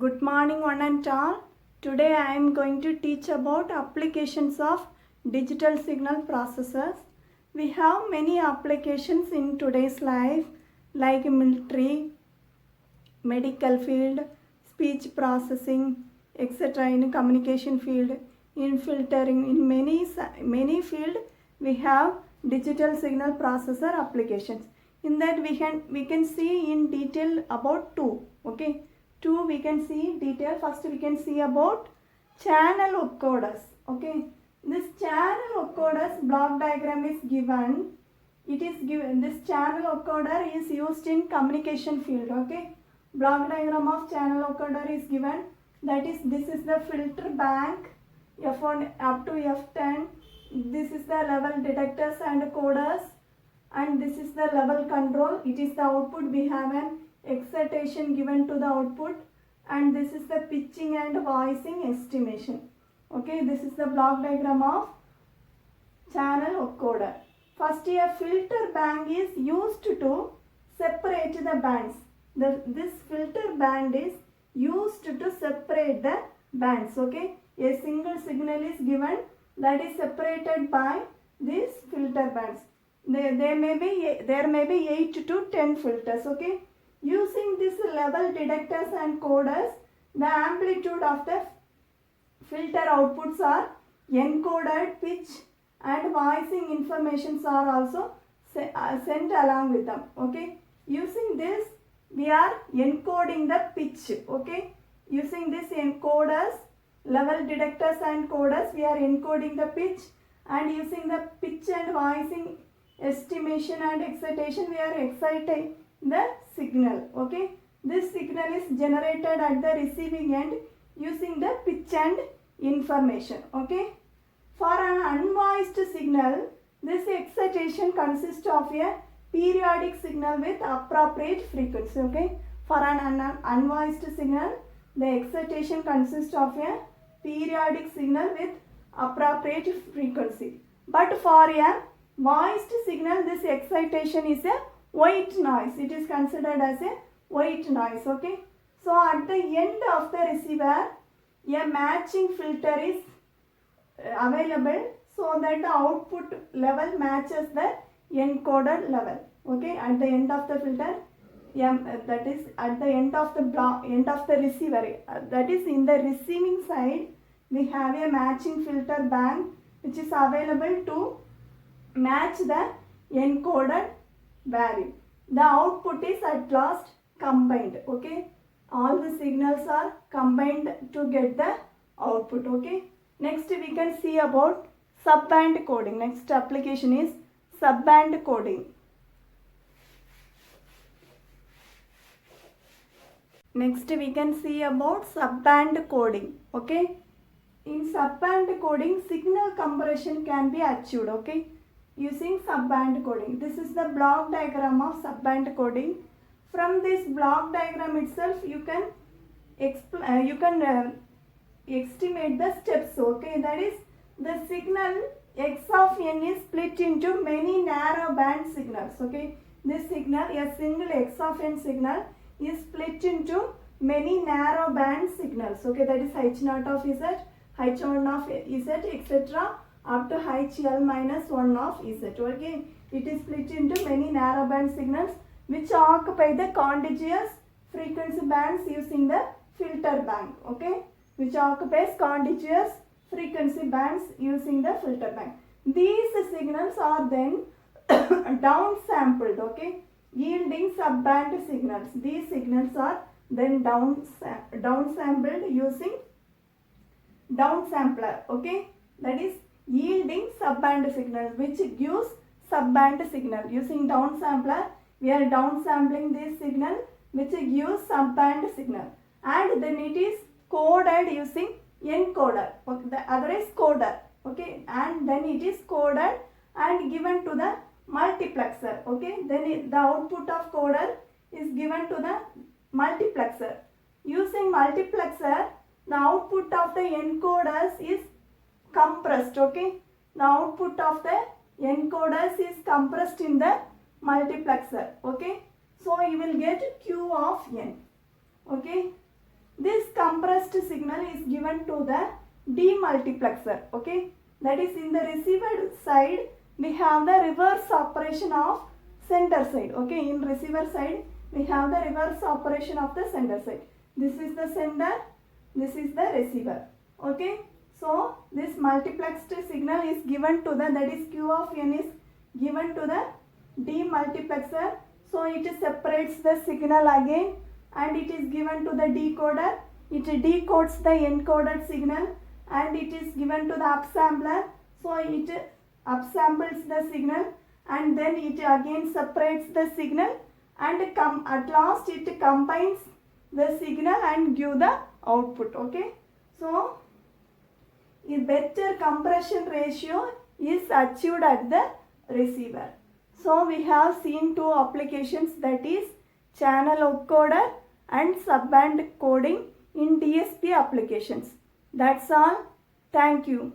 Good morning one and all. Today I am going to teach about applications of digital signal processors. We have many applications in today's life like military, medical field, speech processing, etc. in communication field, in filtering, in many field we have digital signal processor applications. In that we can see in detail about two. Okay, two we can see detail. First we can see about channel opcoders. Okay, this channel opcoders block diagram is given. It is given, this channel opcoder is used in communication field. Okay, block diagram of channel opcoder is given. That is, this is the filter bank F1 up to F10. This is the level detectors and coders, and this is the level control. It is the output. We have an excitation given to the output, and this is the pitching and voicing estimation. Okay, this is the block diagram of channel opcoder. First, a filter bank is used to separate the bands. This filter band is used to separate the bands. Okay, a single signal is given that is separated by these filter bands. There may be 8 to 10 filters. Okay, using this level detectors and coders, the amplitude of the filter outputs are encoded, pitch and voicing informations are also sent along with them. Okay, using this we are encoding the pitch. Okay, using this encoders, level detectors and coders, we are encoding the pitch, and using the pitch and voicing estimation and excitation, we are exciting the signal. Okay, this signal is generated at the receiving end using the pitch and information. Okay, for an unvoiced signal, this excitation consists of a periodic signal with appropriate frequency. Okay, for an unvoiced signal, the excitation consists of a periodic signal with appropriate frequency. But for a voiced signal, this excitation is a white noise. It is considered as a white noise. Okay, so at the end of the receiver, a matching filter is available so that the output level matches the encoded level. Okay, at the end of the filter, that is at the end of the receiver, that is in the receiving side, we have a matching filter bank which is available to match the encoded value. The output is at last combined. Okay, all the signals are combined to get the output. Okay, next we can see about subband coding. Next application is subband coding. Next we can see about subband coding. Okay, in subband coding, signal compression can be achieved. Okay, using subband coding. This is the block diagram of subband coding. From this block diagram itself, you can estimate the steps. Okay, that is, the signal x of n is split into many narrow band signals. Okay, this signal, a single x of n signal, is split into many narrow band signals. Okay, that is h0 of z, h1 of z, etc. up to hl minus 1 of z. Okay, it is split into many narrow band signals which occupy the contiguous frequency bands using the filter bank. Okay, which occupies contiguous frequency bands using the filter bank. These signals are then downsampled. Okay, yielding subband signals. These signals are then downsampled using downsampler. Okay, that is yielding subband signal, which gives subband signal. Using downsampler, we are downsampling this signal which gives subband signal, and then it is coded using encoder. Okay, the other is coder. Okay, and then it is coded and given to the multiplexer. Okay, then the output of coder is given to the multiplexer. Using multiplexer, the output of the encoders is compressed. Okay, the output of the encoders is compressed in the multiplexer. Okay, so you will get q of n. Okay, This compressed signal is given to the demultiplexer. Okay, that is in the receiver side we have the reverse operation of sender side. Okay, in receiver side we have the reverse operation of the sender side. This is the sender, this is the receiver. Okay, so this multiplexed signal is given to the, that is Q of n is given to the demultiplexer. So it separates the signal again and it is given to the decoder. It decodes the encoded signal and it is given to the upsampler. So it upsamples the signal and then it again separates the signal and at last it combines the signal and give the output. Okay, so a better compression ratio is achieved at the receiver. So we have seen two applications, that is channel encoder and subband coding in DSP applications. That's all. Thank you.